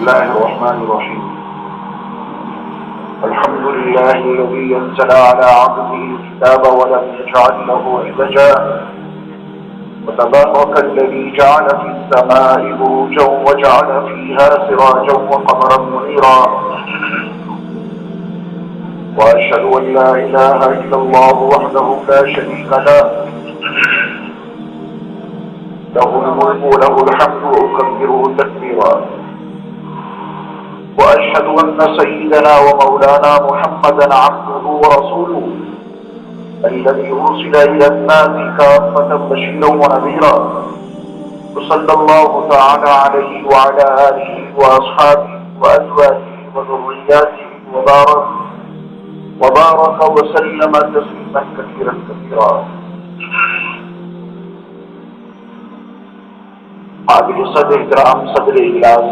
الله الرحمن الرحيم. الحمد لله الذي أنزل على عبده الكتاب ولم يجعل له عوجا وتبارك الذي جعل في السماء بروجا وجعل فيها سراجا وقمرا منيرا وأشهد أن لا إله إلا الله وحده لا شريك له له الملك وله الحمد وأكبره تكبيرا وأشهد أن سيدنا ومولانا محمدا عبده ورسوله الذي أرسل إلى الناس كافة بشيرا ونذيرا وصلى الله تعالى عليه وعلى آله وأصحابه وأزواجه وذرياته وبارك وسلم تسليما كثيرا كثيرا. قابل صدر احترام صدر اجلاس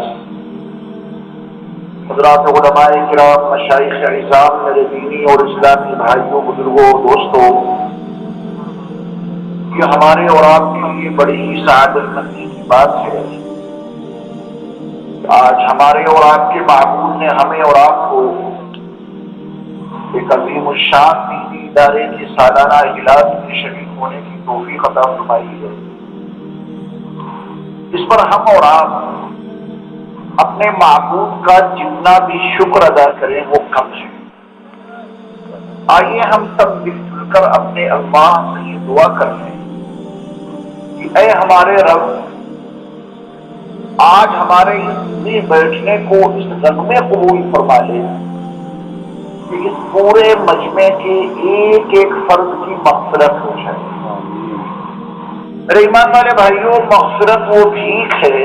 حضرات علماء کرام، مشائخ عظام، میرے دینی اور اسلامی بھائیوں، بزرگوں اور دوستوں، یہ ہمارے اور آپ کے لیے بڑی ہی سعادت مندی کی بات ہے. آج ہمارے اور آپ کے معبود نے ہمیں اور آپ کو ایک عظیم الشان دینی ادارے کے سالانہ اجلاس میں شریک ہونے کی توفیق عطا فرمائی ہے. اس پر ہم اور آپ اپنے معبود کا جتنا بھی شکر ادا کریں وہ کم ہے. آئیے ہم سب مل جل کر اپنے اللہ سے یہ دعا کر لیں کہ اے ہمارے رب، آج ہمارے اس بیٹھنے کو اس رنگ میں قبول فرما لے کہ اس پورے مجمع کے ایک ایک فرد کی مغفرت ہو جائے. میرے ایمان والے بھائیوں، مغفرت وہ بھیک ہے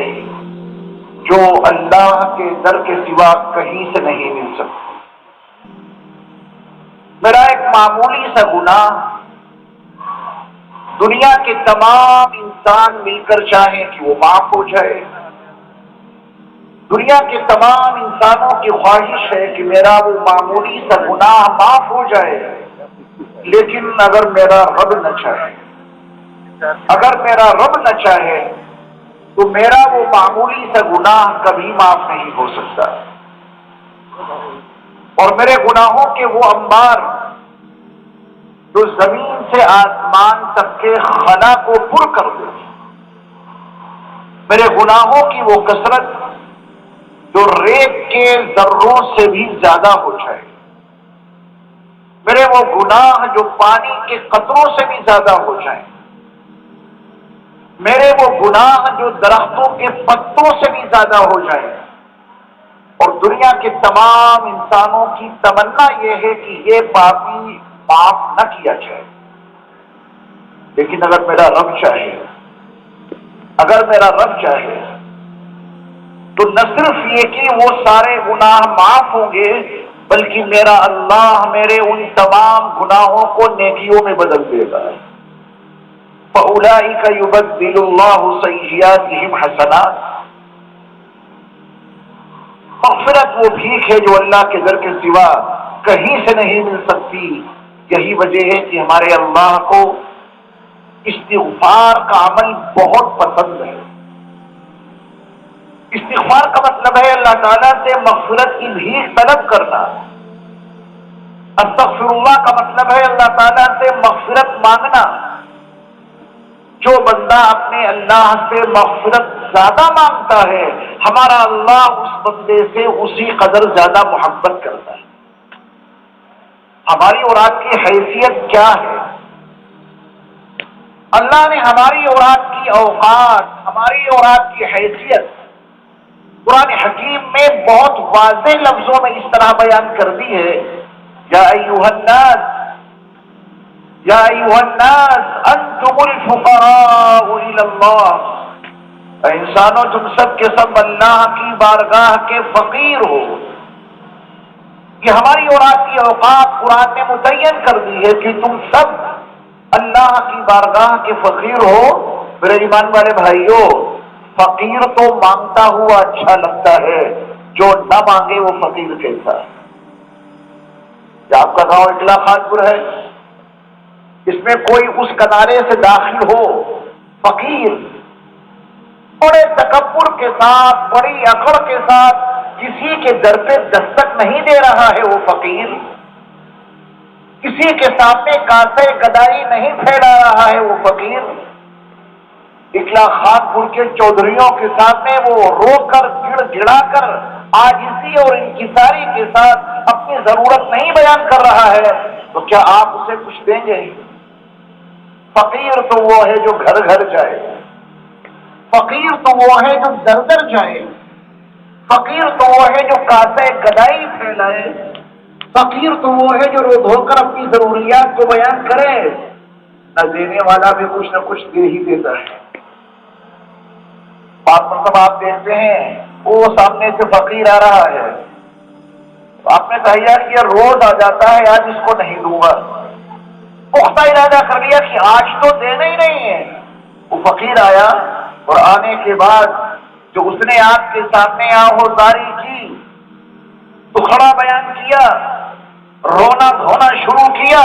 جو اللہ کے در کے سوا کہیں سے نہیں مل سکتی. میرا ایک معمولی سا گناہ دنیا کے تمام انسان مل کر چاہیں کہ وہ معاف ہو جائے. دنیا کے تمام انسانوں کی خواہش ہے کہ میرا وہ معمولی سا گناہ معاف ہو جائے، لیکن اگر میرا رب نہ چاہے، اگر میرا رب نہ چاہے تو میرا وہ معمولی سا گناہ کبھی معاف نہیں ہو سکتا. اور میرے گناہوں کے وہ انبار جو زمین سے آسمان تک کے خلا کو پر کر دے، میرے گناہوں کی وہ کثرت جو ریت کے ذروں سے بھی زیادہ ہو جائے، میرے وہ گناہ جو پانی کے قطروں سے بھی زیادہ ہو جائیں، میرے وہ گناہ جو درختوں کے پتوں سے بھی زیادہ ہو جائیں. اور دنیا کے تمام انسانوں کی تمنا یہ ہے کہ یہ پاپی معاف نہ کیا جائے، لیکن اگر میرا رب چاہے، اگر میرا رب چاہے تو نہ صرف یہ کہ وہ سارے گناہ معاف ہوں گے، بلکہ میرا اللہ میرے ان تمام گناہوں کو نیکیوں میں بدل دے گا. فَأُولَٰئِكَ يُبَدِّلُ اللَّهُ سَيِّئَاتِهِمْ حَسَنَاتٍ. مغفرت وہ بھیک ہے جو اللہ کے در کے سوا کہیں سے نہیں مل سکتی. یہی وجہ ہے کہ ہمارے اللہ کو استغفار کا عمل بہت پسند ہے. استغفار کا مطلب ہے اللہ تعالیٰ سے مغفرت کی بھیک طلب کرنا. استغفر اللہ کا مطلب ہے اللہ تعالیٰ سے مغفرت مانگنا. جو بندہ اپنے اللہ سے مغفرت زیادہ مانگتا ہے، ہمارا اللہ اس بندے سے اسی قدر زیادہ محبت کرتا ہے. ہماری اور آپ کی حیثیت کیا ہے؟ اللہ نے ہماری اور آپ کی اوقات، ہماری اور آپ کی حیثیت قرآن حکیم میں بہت واضح لفظوں میں اس طرح بیان کر دی ہے. یا ایھا الناس، یا ایھا الناس انتم الفقراء الی اللہ. اے انسانوں، تم سب کے سب اللہ کی بارگاہ کے فقیر ہو. یہ ہماری اور آپ کی اوقات قرآن نے متعین کر دی ہے کہ تم سب اللہ کی بارگاہ کے فقیر ہو. میرے ایمان والے بھائیوں، فقیر تو مانگتا ہوا اچھا لگتا ہے، جو نہ مانگے وہ فقیر کیسا ہے؟ کیا آپ کا گاؤں اٹلا خان پور ہے؟ اس میں کوئی اس کنارے سے داخل ہو فقیر، بڑے تکبر کے ساتھ، بڑی اکڑ کے ساتھ کسی کے در پہ دستک نہیں دے رہا ہے وہ فقیر، کسی کے سامنے کاسے گدائی نہیں پھیلا رہا ہے وہ فقیر، اکلا خان پور کے چودھریوں کے سامنے وہ رو کر گڑ گڑا کر عاجزی اور انکساری کے ساتھ اپنی ضرورت نہیں بیان کر رہا ہے، تو کیا آپ اسے کچھ دیں گے؟ فقیر تو وہ ہے جو گھر گھر جائے، فقیر تو وہ ہے جو در در جائے، فقیر تو وہ ہے جو کاسے گدائی پھیلائے، فقیر تو وہ ہے جو رو دھو کر اپنی ضروریات کو بیان کرے۔ نہ دینے والا بھی کچھ نہ کچھ دے ہی دیتا ہے۔ مطلب آپ دیکھتے ہیں وہ سامنے سے فقیر آ رہا ہے، تو آپ نے تہیا کیا روز آ جاتا ہے، آج اس کو نہیں دوں گا، پختہ ارادہ کر لیا کہ آج تو دینا ہی نہیں ہے۔ وہ فقیر آیا اور آنے کے بعد جو اس نے آپ کے سامنے آہوزاری کی، دکھڑا بیان کیا، رونا دھونا شروع کیا،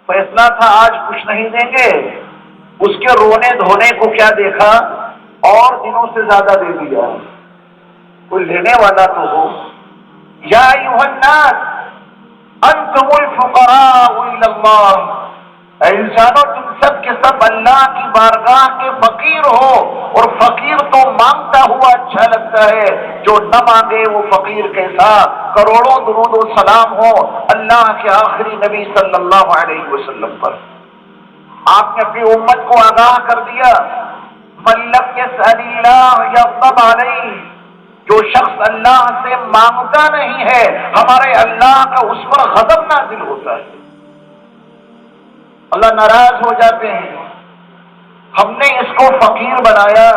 فیصلہ تھا آج کچھ نہیں دیں گے، اس کے رونے دھونے کو کیا دیکھا اور دنوں سے زیادہ دے دیا۔ کوئی لینے والا تو ہو۔ یا ایھا الناس انتم الفقراء الی اللہ، اے انسانوں تم سب کے سب اللہ کی بارگاہ کے فقیر ہو، اور فقیر تو مانگتا ہوا اچھا لگتا ہے، جو نہ مانگے وہ فقیر کیسا۔ کروڑوں درود و سلام ہو اللہ کے آخری نبی صلی اللہ علیہ وسلم پر۔ آپ نے اپنی امت کو آگاہ کر دیا، من لم یسأل اللہ یغضب علیہ، جو شخص اللہ سے مانگتا نہیں ہے ہمارے اللہ کا اس پر غضب نازل ہوتا ہے، اللہ ناراض ہو جاتے ہیں۔ ہم نے اس کو فقیر بنایا،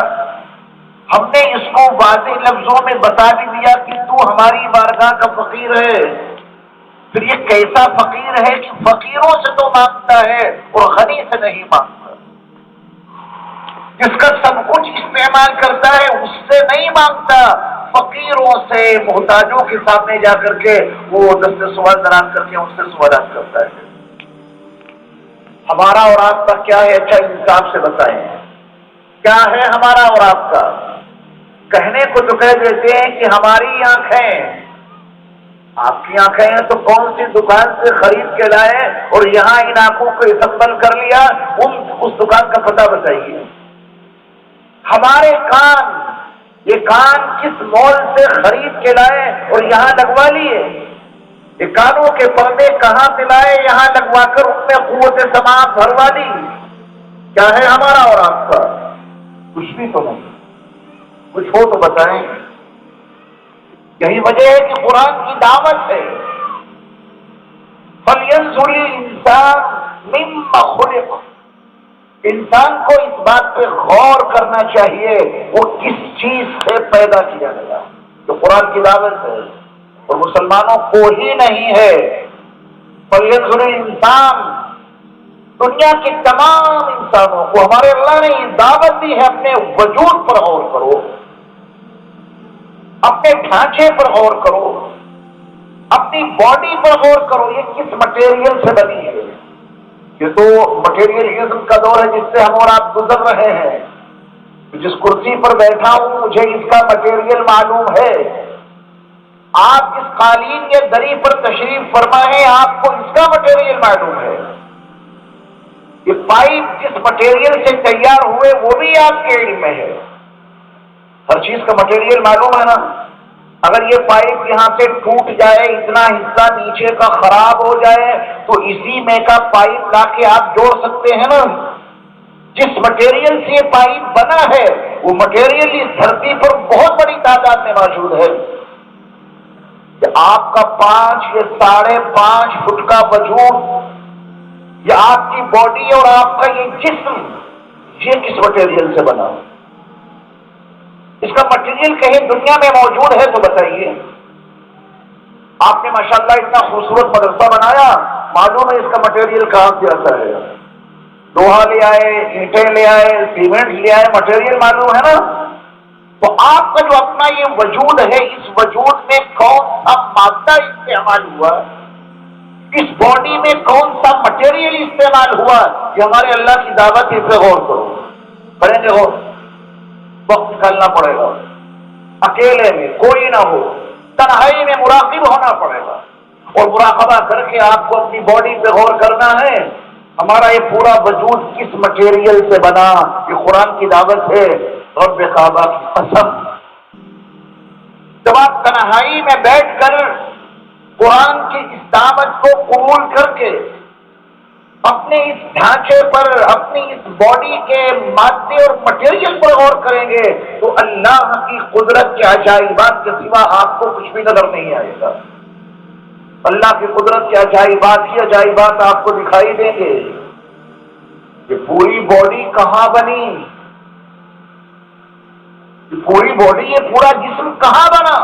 ہم نے اس کو واضح لفظوں میں بتا بھی دیا کہ تو ہماری بارگاہ کا فقیر ہے، پھر یہ کیسا فقیر ہے کہ فقیروں سے تو مانگتا ہے اور غنی سے نہیں مانگتا، جس کا سب کچھ استعمال کرتا ہے اس سے نہیں مانگتا، فقیروں سے محتاجوں کے سامنے جا کر کے وہ دست سوال دراز کر کے ان سے سوالات کرتا ہے۔ ہمارا اور آپ کا کیا ہے؟ اچھا انصاف سے بتائیں کیا ہے ہمارا اور آپ کا؟ کہنے کو تو کہہ دیتے ہیں کہ ہماری آنکھیں، آپ کی آنکھیں ہیں تو کون سی دکان سے خرید کے لائے اور یہاں ان آنکھوں کو اسمبل کر لیا، اس دکان کا پتہ بتائیے۔ ہمارے کان، یہ کان کس مال سے خرید کے لائے اور یہاں لگوا لیے؟ یہ کانوں کے پردے کہاں سے لائے، یہاں لگوا کر ان میں قوت سماعت بھروا دی؟ کیا ہے ہمارا اور آپ کا؟ کچھ بھی تو نہیں۔ کچھ ہو تو بتائیں۔ یہی وجہ ہے کہ قرآن کی دعوت ہے، فَلْيَنْظُرِ الْإِنسَانُ مِمَّ خُلِقَ، انسان کو اس بات پہ غور کرنا چاہیے وہ کس چیز سے پیدا کیا گیا، جو قرآن کی دعوت ہے اور مسلمانوں کو ہی نہیں ہے۔ فَلْيَنْظُرِ الْإِنسَانُ، دنیا کے تمام انسانوں کو ہمارے اللہ نے یہ دعوت دی ہے، اپنے وجود پر غور کرو، اپنے ڈھانچے پر غور کرو، اپنی باڈی پر غور کرو، یہ کس مٹیریل سے بنی ہے۔ یہ تو مٹیریلزم کا دور ہے جس سے ہم اور آپ گزر رہے ہیں۔ جس کرسی پر بیٹھا ہوں مجھے اس کا مٹیریل معلوم ہے، آپ جس قالین یا دری پر تشریف فرما ہے آپ کو اس کا مٹیریل معلوم ہے۔ یہ پائپ جس مٹیریل سے تیار ہوئے وہ بھی آپ کے علم میں ہے، ہر چیز کا مٹیریل معلوم ہے نا۔ اگر یہ پائپ یہاں سے ٹوٹ جائے، اتنا حصہ نیچے کا خراب ہو جائے تو اسی میں کا پائپ لا کے آپ جوڑ سکتے ہیں نا۔ جس مٹیریل سے یہ پائپ بنا ہے وہ مٹیریل اس دھرتی پر بہت بڑی تعداد میں موجود ہے۔ کہ آپ کا 5 یا 5.5 فٹ کا وجود یا آپ کی باڈی اور آپ کا یہ جسم، یہ کس مٹیریل سے بنا؟ اس کا مٹیریل کہیں دنیا میں موجود ہے تو بتائیے۔ آپ نے ماشاءاللہ اتنا خوبصورت مدرسہ بنایا، معلوم ہے اس کا مٹیریل کہاں سے آتا ہے؟ لوہا لے آئے، اینٹیں لے آئے، سیمنٹ لے آئے، مٹیریل معلوم ہے نا۔ تو آپ کا جو اپنا یہ وجود ہے، اس وجود میں کون سا مادہ استعمال ہوا، اس باڈی میں کون سا مٹیریل استعمال ہوا، یہ ہمارے اللہ کی دعوت ہے، اس پہ غور کرو۔ کریں گے غور؟ وقت نکالنا پڑے گا۔ اکیلے میں کوئی نہ ہو، تنہائی میں مراقب ہونا پڑے گا، اور مراقبہ کر کے آپ کو اپنی باڈی پہ غور کرنا ہے، ہمارا یہ پورا وجود کس مٹیریل سے بنا۔ یہ قرآن کی دعوت ہے، رب کعبہ کی قسم۔ جب آپ تنہائی میں بیٹھ کر قرآن کی اس دعوت کو قبول کر کے اپنے اس ڈھانچے پر، اپنی اس باڈی کے مادے اور مٹیریل پر غور کریں گے تو اللہ کی قدرت کے عجائبات کے سوا آپ کو کچھ بھی نظر نہیں آئے گا۔ اللہ کی قدرت کے عجائبات ہی عجائبات آپ کو دکھائی دیں گے۔ یہ پوری باڈی کہاں بنی؟ یہ پوری باڈی، یہ پورا جسم کہاں بنا؟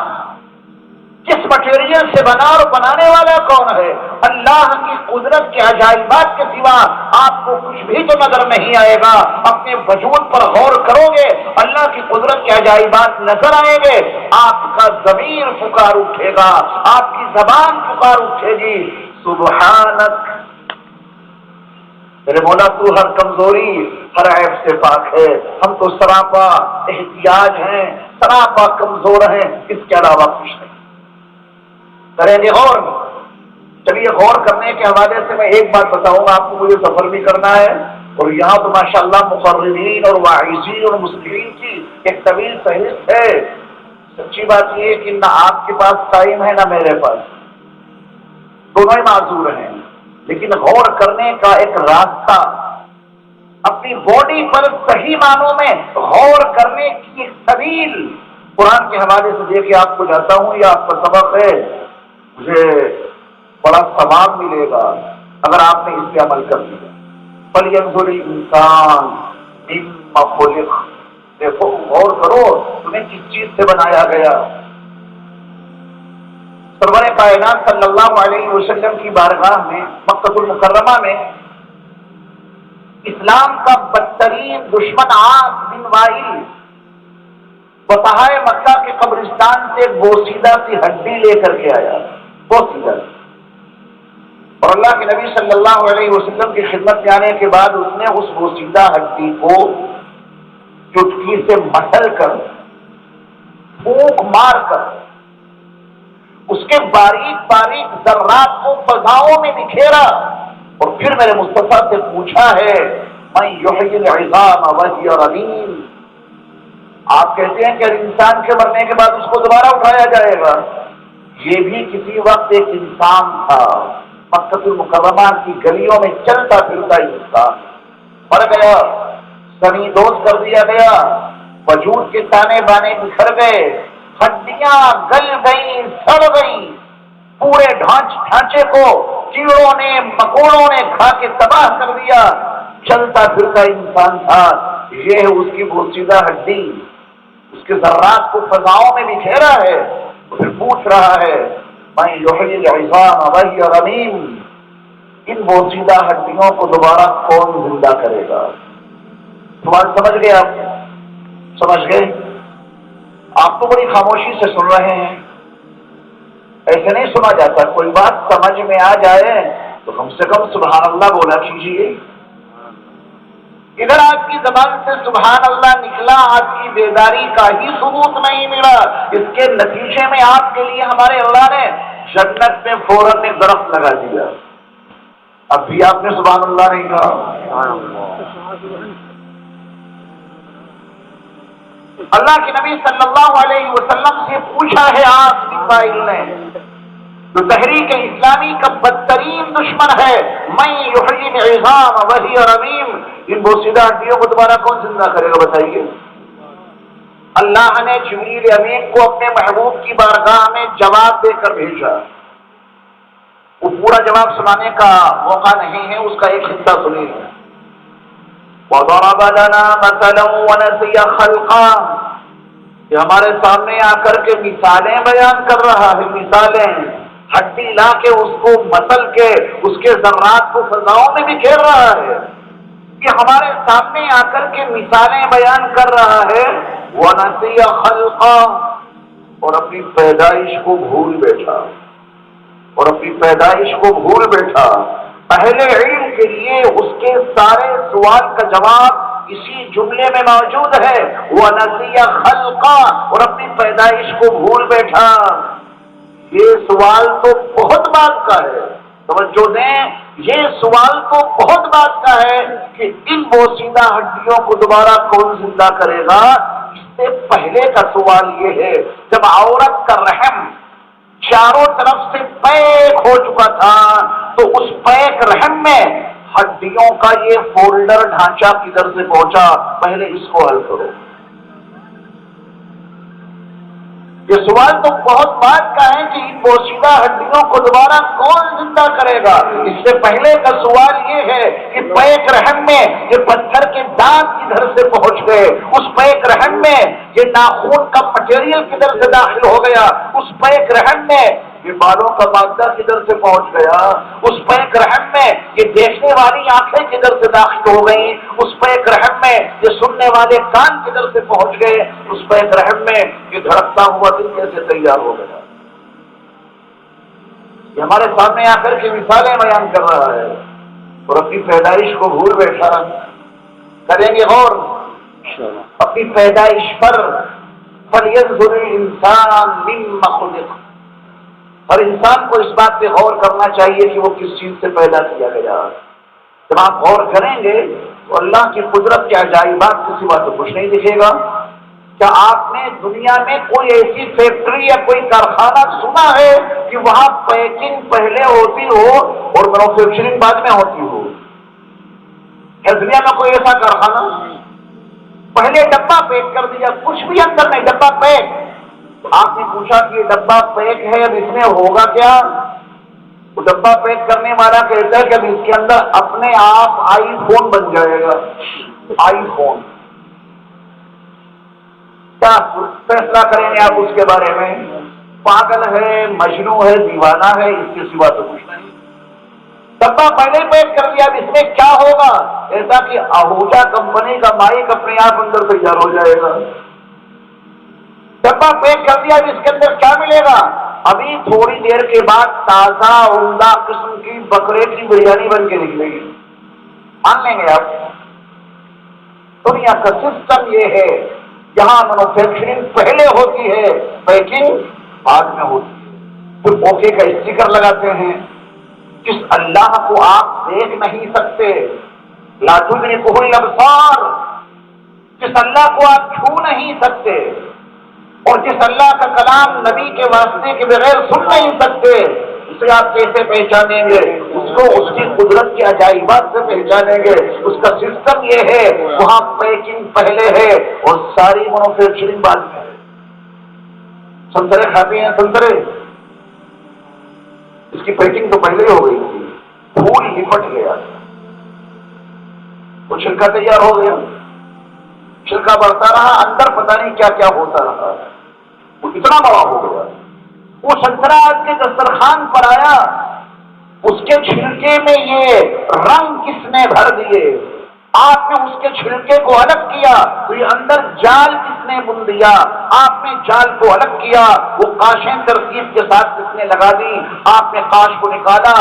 کس مٹیریل سے بنا اور بنانے والا کون ہے؟ اللہ کی قدرت کے عجائبات کے سوا آپ کو کچھ بھی تو نظر نہیں آئے گا۔ اپنے وجود پر غور کرو گے، اللہ کی قدرت کے عجائبات نظر آئیں گے، آپ کا ضمیر پکار اٹھے گا، آپ کی زبان پکار اٹھے گی، سبحانک، میرے مولا تو ہر کمزوری، ہر عیب سے پاک ہے، ہم تو سراپا احتیاج ہیں، سراپا کمزور ہیں، اس کے علاوہ کچھ نہیں۔ کریں گے غور؟ چلیے غور کرنے کے حوالے سے میں ایک بات بتاؤں گا آپ کو، مجھے سفر بھی کرنا ہے، اور یہاں تو ماشاءاللہ مقررین اور واعظین اور مسلمین کی ایک طویل فہرست ہے۔ سچی بات یہ ہے کہ نہ آپ کے پاس ٹائم ہے نہ میرے پاس، دونوں ہی معذور ہیں، لیکن غور کرنے کا ایک راستہ، اپنی باڈی پر صحیح معنوں میں غور کرنے کی ایک طویل قرآن کے حوالے سے دے کے آپ کو جاتا ہوں۔ یہ آپ کا سبق ہے، مجھے بڑا ثواب ملے گا اگر آپ نے اس پہ عمل کر دیا۔ فَلْيَنْظُرِ الْإِنسَانُ مِمَّ خُلِقَ، دیکھو غور کرو تمہیں کس چیز سے بنایا گیا۔ سرور کائنات صلی اللہ علیہ وسلم کی بارگاہ میں مکہ المکرمہ میں اسلام کا بدترین دشمن عاص بن وائل بطحائے مکہ کے قبرستان سے بوسیدہ سی ہڈی لے کر کے آیا، بوسیدہ، اور اللہ کے نبی صلی اللہ علیہ وسلم کی خدمت میں آنے کے بعد اس نے اس بوسیدہ ہڈی کو چٹکی سے مٹل کر، پھونک مار کر اس کے باریک باریک ذرات کو فضاؤں میں بکھیرا، اور پھر میرے مصطفیٰ سے پوچھا ہے من یحیی العظام وہی رمیم، آپ کہتے ہیں کہ انسان کے مرنے کے بعد اس کو دوبارہ اٹھایا جائے گا، یہ بھی کسی وقت ایک انسان تھا، مکہ المکرمہ کی گلیوں میں چلتا پھرتا انسان، مر گیا، سنی دوز کر دیا گیا، وجود کے تانے بانے بکھر گئے، ہڈیاں گل گئیں، سڑ گئیں، پورے ڈھانچے کو کیڑوں نے مکوڑوں نے کھا کے تباہ کر دیا، چلتا پھرتا انسان تھا، یہ ہے اس کی بوسیدہ ہڈی، اس کے ذرات کو فضاؤں میں بکھیرا ہے، پھر پوچھ رہا ہے میں یحیی العظام وہی رمیم، ان بوسیدہ ہڈیوں کو دوبارہ کون زندہ کرے گا؟ سوال سمجھ گئے آپ؟ سمجھ گئے؟ آپ تو بڑی خاموشی سے سن رہے ہیں، ایسے نہیں سنا جاتا، کوئی بات سمجھ میں آ جائے تو کم سے کم سبحان اللہ بولا کیجیے۔ ادھر آپ کی زبان سے سبحان اللہ نکلا، آپ کی بیداری کا ہی ثبوت نہیں ملا، اس کے نتیجے میں آپ کے لیے ہمارے اللہ نے جنت میں فوراً ایک درخت لگا دیا، اب بھی آپ نے سبحان اللہ نہیں کہا۔ اللہ کے نبی صلی اللہ علیہ وسلم سے پوچھا ہے عاص بن وائل نے، جو تحریک اسلامی کا بدترین دشمن ہے، من یحیی العظام وہی رمیم، ان بوسیدہ ہڈیوں کو دوبارہ کون زندہ کرے گا بتائیے؟ اللہ نے جبریل امین کو اپنے محبوب کی بارگاہ میں جواب دے کر بھیجا، وہ پورا جواب سنانے کا موقع نہیں ہے، اس کا ایک حصہ سنیے۔ وَضَرَبَ لَنَا مَثَلًا وَنَسِيَ خَلْقًا، کہ ہمارے سامنے آ کر کے مثالیں بیان کر رہا ہے، مثالیں، ہڈی لا کے اس کو مسل کے اس کے ذرات کو فضاؤں میں بکھیر رہا ہے، کہ ہمارے سامنے آ کر کے مثالیں بیان کر رہا ہے، وَنَسِيَ خَلْقًا، اور اپنی پیدائش کو بھول بیٹھا، اور اپنی پیدائش کو بھول بیٹھا۔ اہل علم کے لیے اس کے سارے سوال کا جواب اسی جملے میں موجود ہے وَنَسِيَ خَلْقًا، اور اپنی پیدائش کو بھول بیٹھا۔ یہ سوال تو بہت بات کا ہے، توجہ دیں، یہ سوال تو بہت بات کا ہے کہ ان بوسیدہ ہڈیوں کو دوبارہ کون زندہ کرے گا۔ اس سے پہلے کا سوال یہ ہے جب عورت کا رحم چاروں طرف سے پیک ہو چکا تھا تو اس پیک رحم میں ہڈیوں کا یہ فولڈر ڈھانچہ کدھر سے پہنچا، پہلے اس کو حل کرو۔ یہ سوال تو بہت بات کا ہے کہ ان پوشیدہ ہڈیوں کو دوبارہ کون زندہ کرے گا۔ اس سے پہلے کا سوال یہ ہے کہ پیک رحم میں یہ پتھر کے دانت کدھر سے پہنچ گئے، اس پیک رحم میں یہ ناخون کا مٹیریل کدھر سے داخل ہو گیا، اس پیک رحم میں یہ بالوں کا مادہ کدھر سے پہنچ گیا، اس پیک رحم میں یہ دیکھنے والی آنکھیں کدھر سے داخل ہو گئیں، اس پیک رحم میں یہ سننے والے کان کدھر سے پہنچ گئے، اس پیک رحم میں یہ دھڑکتا ہوا دل کیسے تیار ہو گیا۔ یہ ہمارے سامنے آ کر کے مثالیں بیان کر رہا ہے اور اپنی پیدائش کو بھول بیٹھا۔ کریں گے غور اپنی پیدائش پر، فَلْيَنْظُرِ الْإِنسَانُ مِمَّ خُلِقَ۔ ہر انسان کو اس بات پہ غور کرنا چاہیے کہ وہ کس چیز سے پیدا کیا گیا۔ جب آپ غور کریں گے تو اللہ کی قدرت کے عجائبات کسی بات کو کچھ نہیں دکھے گا۔ کیا آپ نے دنیا میں کوئی ایسی فیکٹری یا کوئی کارخانہ سنا ہے کہ وہاں پیکنگ پہلے ہوتی ہو اور مینوفیکچرنگ بعد میں ہوتی ہو؟ کیا دنیا میں کوئی ایسا کارخانہ؟ پہلے ڈبہ پیک کر دیا، کچھ بھی اندر نہیں، ڈبہ پیک۔ آپ نے پوچھا کہ یہ ڈبہ پیک ہے، اب اس میں ہوگا کیا؟ وہ ڈبہ پیک کرنے والا کہتا ہے کہ اب اس کے اندر اپنے آپ آئی فون بن جائے گا۔ آئی فون کیا فیصلہ کریں گے آپ اس کے بارے میں؟ پاگل ہے، مجنون ہے، دیوانہ ہے، اس کے سوا تو کچھ نہیں۔ ڈبہ پہلے پیک کر دیا، اب اس میں کیا ہوگا؟ ایسا کہ آہوجا کمپنی کا مائک اپنے آپ اندر تیار ہو جائے گا۔ ڈبہ پیک کر دیا، اب اس کے اندر کیا ملے گا؟ ابھی تھوڑی دیر کے بعد تازہ عمدہ قسم کی بکرے کی بریانی بن کے نکلے گی، مان لیں گے آپ؟ دنیا کا سسٹم یہ ہے، یہاں مینوفیکچرنگ پہلے ہوتی ہے، پیکنگ بعد میں ہوتی ہے۔ پھر موقع کا اسٹیکر لگاتے ہیں۔ جس اللہ کو آپ دیکھ نہیں سکتے، لا تدرکہ الابصار، جس اللہ کو آپ چھو نہیں سکتے اور جس اللہ کا کلام نبی کے واسطے کے بغیر سن نہیں سکتے، اسے آپ کیسے پہچانیں گے؟ اس کو اس کی قدرت کے عجائبات سے پہچانیں گے۔ اس کا سسٹم یہ ہے، وہاں پیکنگ پہلے ہے اور ساری مینوفیکچرنگ بعد میں ہے۔ سنترے کھاتے ہیں، سنترے، اس کی پیکنگ تو پہلے ہی ہو گئی تھی، پھول لپٹ گیا، وہ چھلکا تیار ہو گیا، چھلکا بڑھتا رہا، اندر پتہ نہیں کیا کیا ہوتا رہا، وہ اتنا بڑا ہو گیا۔ وہ سنترا آپ کے دسترخوان پر آیا، اس کے چھلکے میں یہ رنگ کس نے بھر دیے؟ آپ نے اس کے چھلکے کو الگ کیا تو یہ اندر جال کس نے بن دیا؟ آپ نے جال کو الگ کیا، وہ قاشیں ترتیب کے ساتھ کس نے لگا دی؟ آپ نے قاش کو نکالا،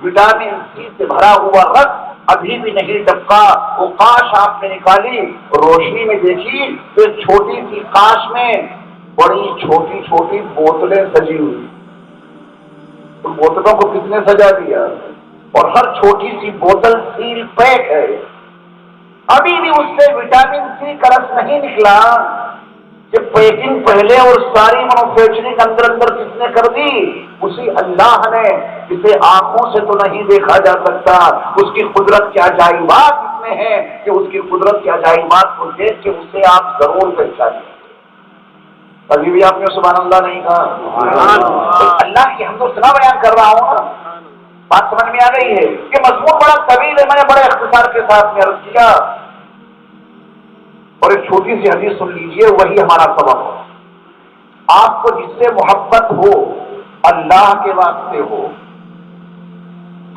وٹامن سی سے بھرا ہوا رس ابھی بھی نہیں ٹپکا، وہ قاش آپ نے نکالی، روشنی میں دیکھی تو ایک چھوٹی سی قاش میں بڑی چھوٹی چھوٹی بوتلیں سجی ہوئی۔ ان بوتلوں کو کس نے سجا دیا؟ اور ہر چھوٹی سی بوتل سیل پیک ہے۔ ابھی بھی اس سے وٹامن سی کا رس نہیں نکلا کہ پیکنگ پہلے اور ساری مینوفیکچرنگ اندر اندر کس نے کر دی؟ اسی اللہ نے، جسے آنکھوں سے تو نہیں دیکھا جا سکتا، اس کی قدرت کے عجائبات اتنے ہیں کہ اس کی قدرت کے عجائبات کو دیکھ کے اسے آپ ضرور پہچانیں۔ ابھی بھی آپ نے سبحان اللہ نہیں کہا؟ اللہ کی حمد و ثنا بیان کر رہا ہوں نا، بات سمجھ میں آ گئی ہے؟ یہ مضمون بڑا طویل ہے، میں نے بڑے اختصار کے ساتھ میں عرض کیا، اور ایک چھوٹی سی حدیث سن لیجئے، وہی ہمارا سبق ہے۔ آپ کو جس سے محبت ہو اللہ کے واسطے ہو۔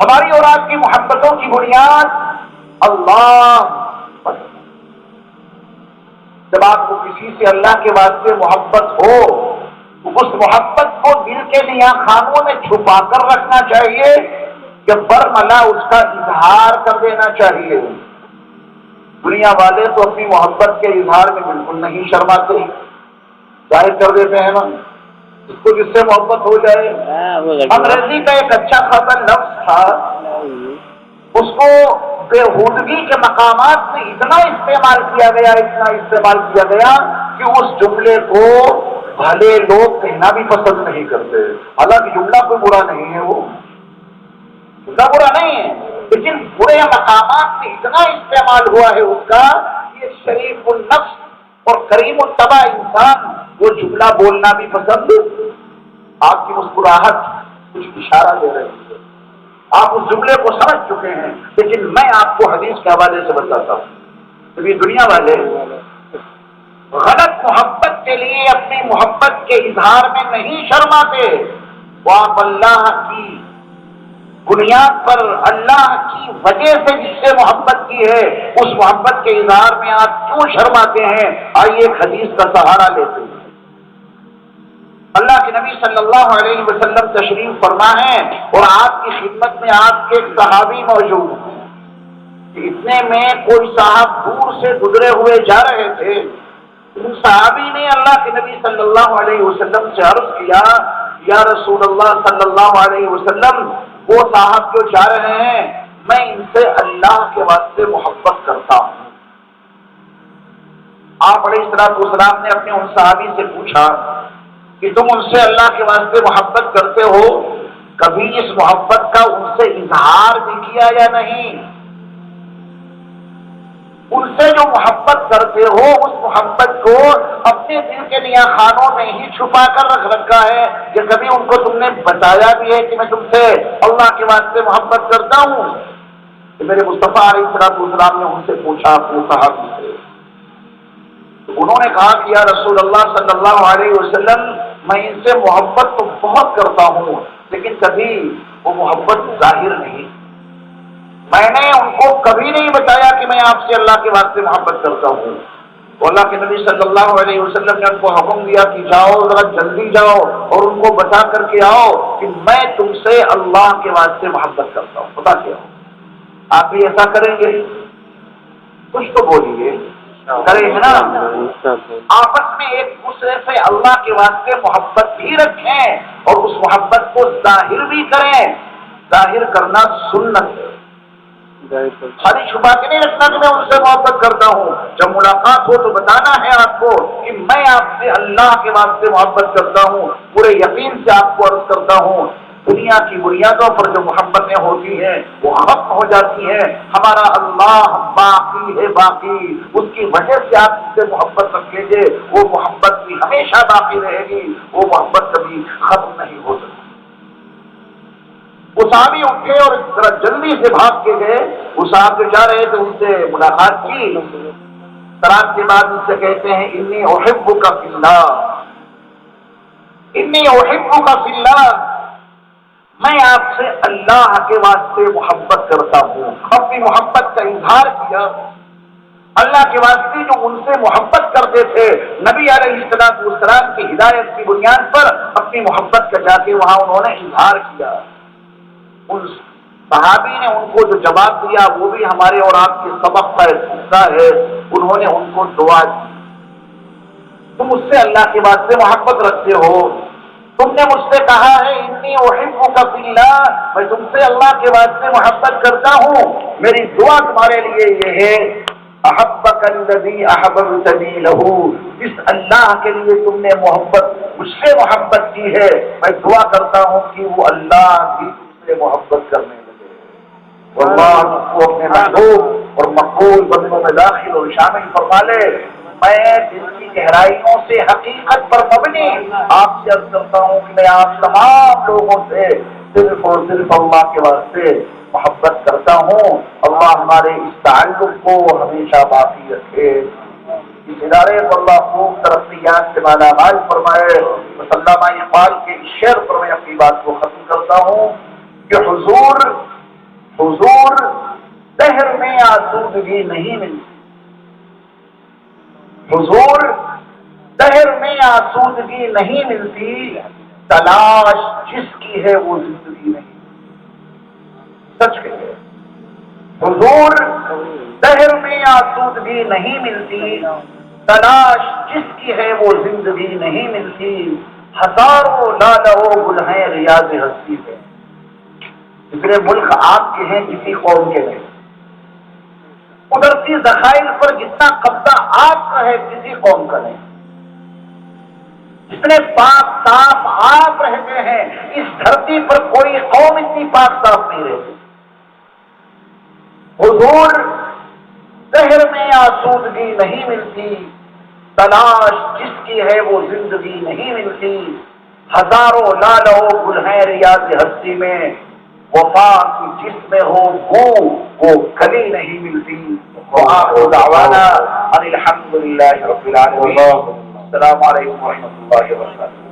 ہماری اور آپ کی محبتوں کی بنیاد اللہ۔ جب آپ کو کسی سے اللہ کے واسطے محبت ہو تو اس محبت کو دل کے نیا خانوں میں چھپا کر رکھنا چاہیے کہ برملا اس کا اظہار کر دینا چاہیے۔ دنیا والے تو اپنی محبت کے اظہار میں بالکل نہیں شرماتے، ظاہر کر دیتے ہیں نا، اس کو جس سے محبت ہو جائے۔ انگریزی کا ایک اچھا خاصا لفظ تھا، اس کو بےہودگی کے مقامات میں اتنا استعمال کیا گیا کہ اس جملے کو بھلے لوگ کہنا بھی پسند نہیں کرتے۔ حالانکہ جملہ کوئی برا نہیں ہے، وہ جملہ برا نہیں ہے، لیکن برے مقامات میں اتنا استعمال ہوا ہے اس کا، یہ شریف النفس اور کریم الطبع انسان وہ جملہ بولنا بھی پسند۔ آپ کی مسکراہٹ کچھ اشارہ دے رہی ہے، آپ اس جملے کو سمجھ چکے ہیں، لیکن میں آپ کو حدیث کے حوالے سے بتاتا ہوں۔ کبھی دنیا والے غلط محبت کے لیے اپنی محبت کے اظہار میں نہیں شرماتے، وہ آپ اللہ کی بنیاد پر، اللہ کی وجہ سے جس سے محبت کی ہے، اس محبت کے اظہار میں آپ کیوں شرماتے ہیں؟ آئیے ایک حدیث کا سہارا لیتے ہیں۔ اللہ کے نبی صلی اللہ علیہ وسلم تشریف فرما ہے اور آپ کی خدمت میں آپ کے ایک صحابی موجود ہیں۔ اتنے میں کوئی صاحب دور سے گزرے ہوئے جا رہے تھے، ان صحابی نے اللہ کے نبی صلی اللہ علیہ وسلم سے عرض کیا، یا رسول اللہ صلی اللہ علیہ وسلم، وہ صاحب جو جا رہے ہیں میں ان سے اللہ کے واسطے محبت کرتا ہوں۔ آپ علیہ السلام نے اپنے ان صحابی سے پوچھا کہ تم ان سے اللہ کے واسطے محبت کرتے ہو، کبھی اس محبت کا ان سے اظہار بھی کیا یا نہیں؟ ان سے جو محبت کرتے ہو اس محبت کو اپنے دل کے نیا خانوں میں ہی چھپا کر رکھ رکھا ہے کہ کبھی ان کو تم نے بتایا بھی ہے کہ میں تم سے اللہ کے واسطے محبت کرتا ہوں؟ کہ میرے مصطفیٰ علیہ السلام نے ان سے پوچھا اپنے صحابی سے، تو انہوں نے کہا کہ یا رسول اللہ صلی اللہ علیہ وسلم، میں ان سے محبت تو بہت کرتا ہوں لیکن کبھی وہ محبت ظاہر نہیں، میں نے ان کو کبھی نہیں بتایا کہ میں آپ سے اللہ کے واسطے محبت کرتا ہوں۔ تو اللہ کے نبی صلی اللہ علیہ وسلم نے ان کو حکم دیا کہ جاؤ، ذرا جلدی جاؤ اور ان کو بتا کر کے آؤ کہ میں تم سے اللہ کے واسطے محبت کرتا ہوں۔ بتا کے آؤ۔ آپ بھی ایسا کریں گے؟ کچھ تو بولیے، کریں گے نا؟ آپس میں ایک دوسرے سے اللہ کے واسطے محبت بھی رکھیں اور اس محبت کو ظاہر بھی کریں۔ ظاہر کرنا سنت ہے، خالی چھپا کے نہیں رکھنا کہ میں ان سے محبت کرتا ہوں۔ جب ملاقات ہو تو بتانا ہے آپ کو کہ میں آپ سے اللہ کے واسطے محبت کرتا ہوں، پورے یقین سے آپ کو عرض کرتا ہوں، دنیا کی بنیادوں پر جو محبتیں ہوتی ہیں وہ ختم ہو جاتی ہیں، ہمارا اللہ باقی ہے، باقی اس کی وجہ سے آپ اس سے محبت رکھیں گے، وہ محبت بھی ہمیشہ باقی رہے گی، وہ محبت کبھی ختم نہیں ہو سکتی۔ وہ صحابی اٹھے اور ذرا جلدی سے بھاگ کے گئے، وہ صاحب جو جا رہے تھے ان سے ملاقات کی، سلام کے بعد ان سے کہتے ہیں انی احبک فی اللہ، انی احبک فی اللہ، میں آپ سے اللہ کے واسطے محبت کرتا ہوں۔ اپنی محبت کا اظہار کیا، اللہ کے واسطے جو ان سے محبت کرتے تھے، نبی علیہ السلام کی ہدایت کی بنیاد پر اپنی محبت کا جا کے وہاں انہوں نے اظہار کیا۔ ان صحابی نے ان کو جو جواب دیا وہ بھی ہمارے اور آپ کے سبق کا ایک حصہ ہے۔ انہوں نے ان کو دعا دی، تم اس سے اللہ کے واسطے محبت رکھتے ہو، تم نے مجھ سے کہا ہے انی احبک فی اللہ، میں تم سے اللہ کے واسطے محبت کرتا ہوں، میری دعا تمہارے لیے یہ ہے احبک الذی احببتنی لہ، جس اللہ کے لیے تم نے مجھ سے محبت کی ہے، میں دعا کرتا ہوں کہ وہ اللہ بھی سے محبت کرنے لگے، واللہ کو اپنے محبوب اور مقبول بندوں میں داخل اور شامل فرما لے۔ میں دل کی گہرائیوں سے حقیقت پر مبنی آپ سے عرض کرتا ہوں کہ میں آپ تمام لوگوں سے صرف اور صرف اللہ کے واسطے محبت کرتا ہوں۔ اللہ ہمارے اس تعلق کو ہمیشہ باقی رکھے، اس ادارے کو اللہ خوب ترقیات سے مالا مال فرمائے۔ علامہ اقبال کے اس شعر پر میں اپنی بات کو ختم کرتا ہوں کہ حضور دہر میں آسودگی نہیں ملتی، حضور دہر میں آسودگی نہیں ملتی، تلاش جس کی ہے وہ زندگی نہیں، سچ کہے حضور دہر میں آسودگی نہیں ملتی، تلاش جس کی ہے وہ زندگی نہیں ملتی، ہزاروں لالہ و گل ہیں ریاض ہستی پہ۔ اتنے ملک آپ کے ہیں کسی قوم کے نہیں، قدرتی ذخائر پر جتنا قبضہ آپ کا ہے کسی قوم کا نہیں، جتنے پاک صاف آپ رہتے ہیں اس دھرتی پر کوئی قوم اتنی پاک صاف نہیں رہتی۔ حضور دہر میں آسودگی نہیں ملتی، تلاش جس کی ہے وہ زندگی نہیں ملتی، ہزاروں لالہ و گل ہیں ریاض ہستی میں، وفا کی جس میں ہو بو وہ کلی نہیں ملتی۔ وآخر دعوانا ان الحمد للہ رب العالمین۔ السلام علیکم ورحمۃ اللہ وبرکاتہ۔